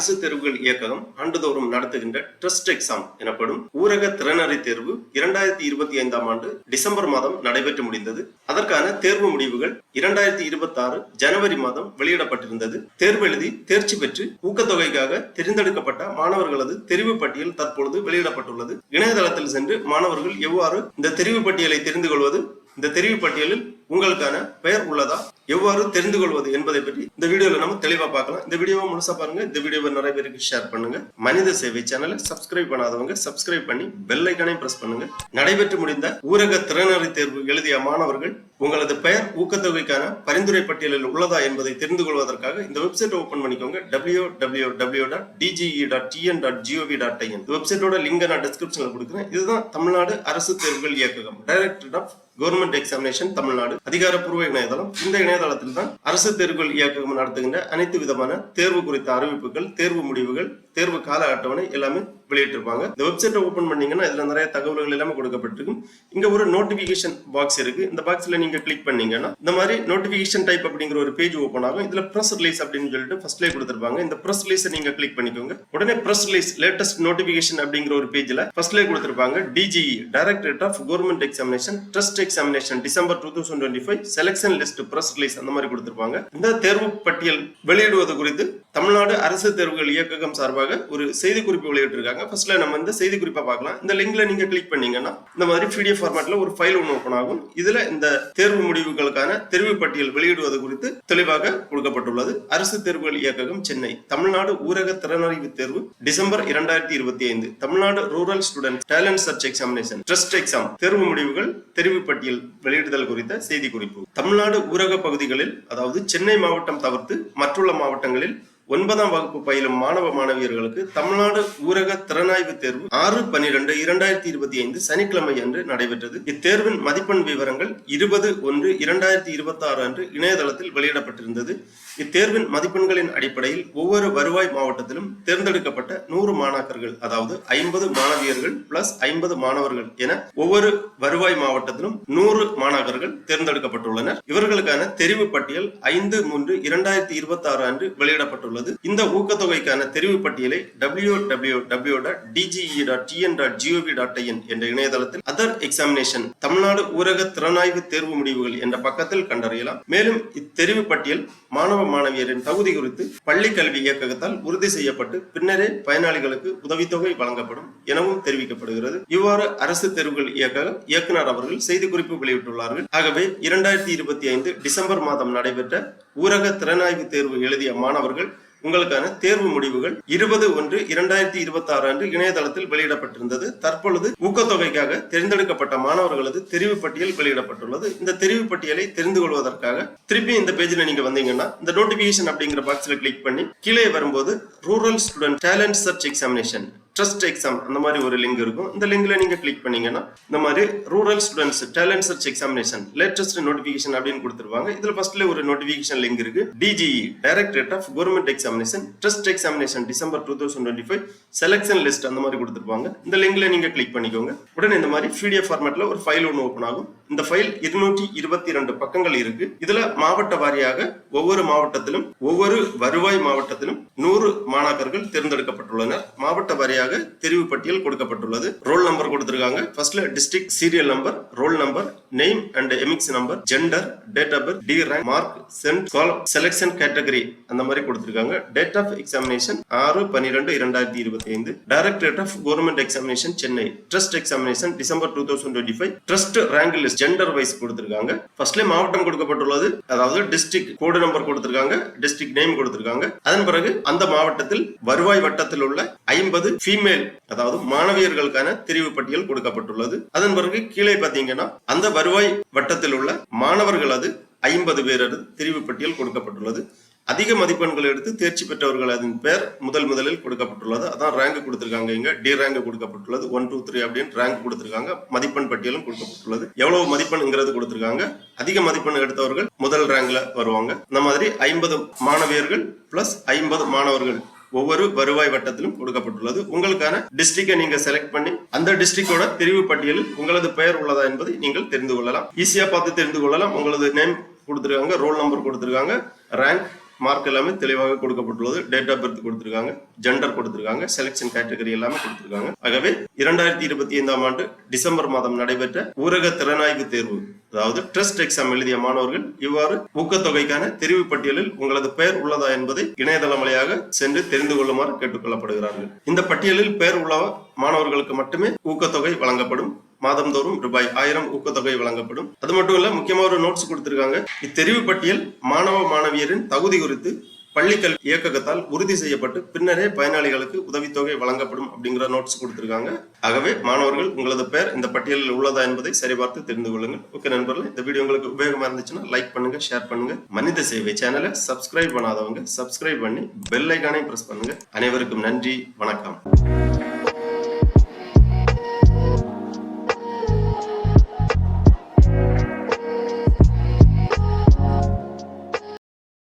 அரசு தேர்வுகள் இயக்ககம் ஆண்டுதோறும் நடத்துகின்ற ட்ரஸ்ட் எக்ஸாம் எனப்படும் ஊரக திறனறி தேர்வு 2025 ஆண்டு டிசம்பர் மாதம் நடைபெற்று முடிந்தது. அதற்கான தேர்வு முடிவுகள் 2026 ஜனவரி மாதம் வெளியிடப்பட்டிருந்தது. தேர்வு எழுதி தேர்ச்சி பெற்று ஊக்கத்தொகைக்காக தேர்ந்தெடுக்கப்பட்ட மாணவர்களது தெரிவு பட்டியல் தற்பொழுது வெளியிடப்பட்டுள்ளது. இணையதளத்தில் சென்று மாணவர்கள் எவ்வாறு இந்த தெரிவு பட்டியலை தெரிந்து கொள்வது, இந்த தெரிவு பட்டியலில் உங்களுக்கான பெயர் உள்ளதா, எவ்வாறு தெரிந்து கொள்வது என்பதை பற்றி இந்த வீடியோல நம்ம தெளிவா பார்க்கலாம். இந்த வீடியோவை முழுசா பாருங்க. இந்த வீடியோவை நிறைய பேருக்கு ஷேர் பண்ணுங்க. மனித சேவை சேனலை சப்ஸ்கிரைப் பண்ணாதவங்க சப்ஸ்கிரைப் பண்ணி பெல் ஐகானையும் பிரஸ் பண்ணுங்க. நடைபெற்று முடிந்த ஊரக திறனறி தேர்வு எழுதிய மாணவர்கள் உங்களது பெயர் ஊக்கத்தொகைக்கான பரிந்துரை பட்டியலில் உள்ளதா என்பதை தெரிந்து கொள்வதற்காக இந்த வெப்சைட் ஓபன் பண்ணிக்கோங்க. www.dge.tn.gov.in. இந்த வெப்சைட்டோட லிங்கை நான் டிஸ்கிரிப்ஷன்ல கொடுக்குறேன். இதுதான் தமிழ்நாடு அரசு தேர்வுகள் இயக்ககம், directorate of government examination Tamil Nadu அதிகாரப்பூர்வ இணையதளம். இந்த இணையதளத்தில் தான் அரசு தேர்வுகள் இயக்ககம் நடத்துகின்ற அனைத்து விதமான தேர்வு குறித்த அறிவிப்புகள், தேர்வு முடிவுகள், தேர்வு கால அட்டவணை எல்லாமே வெளியிட்டிருப்பாங்க. இந்த வெப்சைட்டை ஓபன் பண்ணீங்கன்னா இதுல நிறைய தகவல்கள் எல்லாமே கொடுக்கப்பட்டிருக்கும். இங்க ஒரு நோட்டிபிகேஷன் பாக்ஸ் இருக்கு. இந்த பாக்ஸ்ல நீங்க கிளிக் பண்ணீங்கன்னா இந்த மாதிரி நோட்டிபிகேஷன் டைப் அப்படிங்கிற ஒரு பேஜ் ஓபன் ஆகும். இதுல பிரஸ் ரிலீஸ் அப்படின்னு சொல்லிட்டு ஃபர்ஸ்ட்லேயே கொடுத்திருப்பாங்க. இந்த பிரஸ் ரிலீஸ் நீங்க கிளிக் பண்ணிக்கோங்க. உடனே பிரஸ் ரிலீஸ் லேட்டஸ்ட் நோட்டிபிகேஷன் அப்படிங்கிற ஒரு பேஜ்ல ஃபர்ஸ்ட்லேயே கொடுத்திருப்பாங்க. DGE directorate of government examination trust examination December 2025 selection list press release அந்த மாதிரி கொடுத்திருப்பாங்க. இந்த தேர்வு பட்டியல் வெளியிடுவது குறித்து தமிழ்நாடு அரசு தேர்வுகள் இயக்ககம் சார்பாக ஒரு செய்தி குறிப்பு வெளியிட்டிருக்காங்க. ஃபர்ஸ்ட்ல நம்ம இந்த செய்தி குறிப்பை பார்க்கலாம். இந்த லிங்க்ல நீங்க கிளிக் பண்ணீங்கன்னா இந்த மாதிரி பிடிஎஃப் ஃபார்மேட்ல ஒரு ஃபைல் ஒன்று ஓபன் ஆகும். இதுல இந்த தேர்வு முடிவுகளுக்கான தெரிவு பட்டியல் வெளியிடுவது குறித்து தெளிவாக கொடுக்கப்பட்டுள்ளது. அரசு தேர்வுகள் இயக்ககம் சென்னை, தமிழ்நாடு ஊரக திறனறிவு தேர்வு December 2025, Tamil Nadu rural student talent search examination trust exam தேர்வு முடிவுகள் தெரிவு பட்டியல் வெளியிடுதல் குறித்த செய்தி குறிப்பு. தமிழ்நாடு ஊரக பகுதிகளில், அதாவது சென்னை மாவட்டம் தவிர்த்து மற்றுள்ள மாவட்டங்களில் 9ஆம் வகுப்பு பயிலும் மாணவ மாணவியர்களுக்கு தமிழ்நாடு ஊரக திறனாய்வு தேர்வு 6/12/2025 சனிக்கிழமை அன்று நடைபெற்றது. இத்தேர்வின் மதிப்பெண் விவரங்கள் 20/1/2026 அன்று இணையதளத்தில் வெளியிடப்பட்டிருந்தது. இத்தேர்வின் மதிப்பெண்களின் அடிப்படையில் ஒவ்வொரு வருவாய் மாவட்டத்திலும் தேர்ந்தெடுக்கப்பட்ட 100 மாணாக்கர்கள், அதாவது 50 மாணவியர்கள் பிளஸ் 50 மாணவர்கள் என ஒவ்வொரு வருவாய் மாவட்டத்திலும் 100 மாணாக்கர்கள் தேர்ந்தெடுக்கப்பட்டுள்ளனர். இவர்களுக்கான தெரிவு பட்டியல் 5/3/2026 அன்று வெளியிடப்பட்டுள்ளது. இந்த ஊக்கத்தொகைக்கான தெரிவு பட்டியலை www.dge.tn.gov.in என்ற இணையதளத்தில் அதர் எக்ஸாமினேஷன் தமிழ்நாடு ஊரக திறனாய்வு தேர்வு முடிவுகள் என்ற பக்கத்தில் கண்டறியலாம். மேலும் இத்தெரிவு பட்டியல் மாணவ மாணவியரின் தகுதி குறித்து பள்ளி கல்வி இயக்ககத்தால் உறுதி செய்யப்பட்டு பின்னரே பயனாளிகளுக்கு உதவித்தொகை வழங்கப்படும் எனவும் தெரிவிக்கப்படுகிறது. இவ்வாறு அரசு தேர்வுகள் இயக்குனர் அவர்கள் செய்திக்குறிப்பு வெளியிட்டுள்ளார்கள். ஆகவே 2025 டிசம்பர் மாதம் நடைபெற்ற ஊரக திறனாய்வு தேர்வு எழுதிய மாணவர்கள் உங்களுக்கான தேர்வு முடிவுகள் 20/1/2026 அன்று இணையதளத்தில் வெளியிடப்பட்டிருந்தது. தற்பொழுது ஊக்கத்தொகைக்காக தேர்ந்தெடுக்கப்பட்ட மாணவர்களது தெரிவு பட்டியல் வெளியிடப்பட்டுள்ளது. இந்த தெரிவு பட்டியலை தெரிந்து கொள்வதற்காக திருப்பி இந்த பேஜ்ல நீங்க வந்தீங்கன்னா இந்த நோட்டிபிகேஷன் அப்படிங்கிற பாக்ஸ்ல கிளிக் பண்ணி கீழே வரும்போது rural student talent search examination trust exam அந்த மாதிரி ஒரு லிங்க் இருக்கும். இந்த லிங்க்ல நீங்க கிளிக் பண்ணீங்கன்னா இந்த மாதிரி rural students talent search examination latest notification அப்படின்னு கொடுத்துருவாங்க. இதுல ஃபர்ஸ்ட்ல ஒரு நோட்டிபிகேஷன் லிங்க் இருக்கு. DGE directorate of government examination trust examination December 2025 selection list அந்த மாதிரி கொடுத்துருப்பாங்க. இந்த லிங்க்ல நீங்க கிளிக் பண்ணிக்கோங்க. உடனே இந்த மாதிரி பிடிஎஃப் ஃபார்மேட்ல ஒரு ஃபைல் ஒன்று ஓபன் ஆகும். இந்த ஃபைல் 222 பக்கங்கள் இருக்கு. இதுல மாவட்ட வாரியாக ஒவ்வொரு மாவட்டத்திலும் ஒவ்வொரு வருவாய் மாவட்டத்திலும் 100 மாணாக்கர்கள் தேர்ந்தெடுக்கப்பட்டுள்ளனர். மாவட்ட வாரியாக தெரிவு பட்டியல் கொடுக்கப்பட்டுள்ளது. ரோல் நம்பர் கொடுத்திருக்காங்க. ஃபர்ஸ்ட்ல district, serial number, roll number, name and EMIS number, gender, date of birth, D rank, mark, cent, selection category அந்த மாதிரி கொடுத்திருக்காங்க. Date of examination 6/12/2025, directorate of government examination Chennai trust examination December 2025 trust rank list gender wise கொடுத்திருக்காங்க. ஃபர்ஸ்ட்ல மாவட்டம் கொடுக்கப்பட்டுள்ளது, அதாவது district code number கொடுத்திருக்காங்க, district name கொடுத்திருக்காங்க. அதன் பிறகு அந்த மாவட்டத்தில் வருவாய் வட்டத்தில் உள்ள 50 ஃபீமேல், அதாவது மாணவியர்களுக்கான தெரிவு பட்டியல் கொடுக்கப்பட்டுள்ளது. அதன் பிறகு கீழே பாத்தீங்கன்னா அந்த வருவாய் வட்டத்தில் உள்ள மாணவர்களது 50 பேரது தெரிவு பட்டியல் கொடுக்கப்பட்டுள்ளது. அதிக மதிப்பெண்கள் எடுத்து தேர்ச்சி பெற்றவர்கள் அதன் பேர் முதலில் கொடுக்கப்பட்டுள்ளது. அதான் ரேங்க் கொடுத்திருக்காங்க. இங்க டி ரேங்க் கொடுக்கப்பட்டுள்ளது. 1 2 3 அப்படின்னு ரேங்க் கொடுத்திருக்காங்க. மதிப்பெண் பட்டியலும் கொடுக்கப்பட்டுள்ளது. எவ்வளவு மதிப்பெண்ங்கிறது கொடுத்திருக்காங்க. அதிக மதிப்பெண் எடுத்தவர்கள் முதல் ரேங்க்ல வருவாங்க. இந்த மாதிரி 50 மாணவியர்கள் பிளஸ் 50 மாணவர்கள் ஒவ்வொரு வருவாய் வட்டத்திலும் கொடுக்கப்பட்டுள்ளது. உங்களுக்கான டிஸ்ட்ரிக்டை நீங்க செலக்ட் பண்ணி அந்த டிஸ்ட்ரிக்டோட தெரிவு பட்டியலில் உங்களது பெயர் உள்ளதா என்பதை நீங்கள் தெரிந்து கொள்ளலாம். ஈஸியா பார்த்து தெரிந்து கொள்ளலாம். உங்களது நேம் கொடுத்திருக்காங்க, ரோல் நம்பர் கொடுத்திருக்காங்க, ரேங்க், மார்க் எல்லாமே தெளிவாக கொடுக்கப்பட்டுள்ளது. டேட் ஆஃப் பர்த் கொடுத்திருக்காங்க, ஜெண்டர் கொடுத்திருக்காங்க, செலக்ஷன் கேட்டகரி எல்லாமே கொடுத்திருக்காங்க. ஆகவே 2025ஆம் ஆண்டு டிசம்பர் மாதம் நடைபெற்ற ஊரக திறனாய்வு தேர்வு, அதாவது டெஸ்ட் எக்ஸாம் எழுதிய மாணவர்கள் இவ்வாறு ஊக்கத்தொகைக்கான தெரிவு பட்டியலில் உங்களது பெயர் உள்ளதா என்பதை இணையதளம் வழியாக சென்று தெரிந்து கொள்ளுமாறு கேட்டுக்கொள்ளப்படுகிறார்கள். இந்த பட்டியலில் பெயர் உள்ள மாணவர்களுக்கு மட்டுமே ஊக்கத்தொகை வழங்கப்படும். மாதந்தோறும் ரூபாய் 1000 ஊக்கத்தொகை வழங்கப்படும். அது மட்டும் இல்ல, முக்கியமா ஒரு நோட்ஸ் கொடுத்திருக்காங்க. இத்தெரிவு பட்டியல் மாணவ மாணவியரின் தகுதி குறித்து பள்ளிக்கல்வி இயக்ககத்தால் உறுதி செய்யப்பட்டு பின்னரே பயனாளிகளுக்கு உதவித்தொகை வழங்கப்படும் அப்படிங்கிற நோட்ஸ் கொடுத்திருக்காங்க. ஆகவே மாணவர்கள் உங்களது பெயர் இந்த பட்டியலில் உள்ளதா என்பதை சரிபார்த்து தெரிந்து கொள்ளுங்கள். ஓகே நண்பர்களே, இந்த வீடியோ உங்களுக்கு உபயோகமா இருந்துச்சுன்னா லைக் பண்ணுங்க, ஷேர் பண்ணுங்க. மனித சேவை சேனலை சப்ஸ்கிரைப் பண்ணாதவங்க சப்ஸ்கிரைப் பண்ணி பெல் ஐகானை பிரஸ் பண்ணுங்க. அனைவருக்கும் நன்றி, வணக்கம்.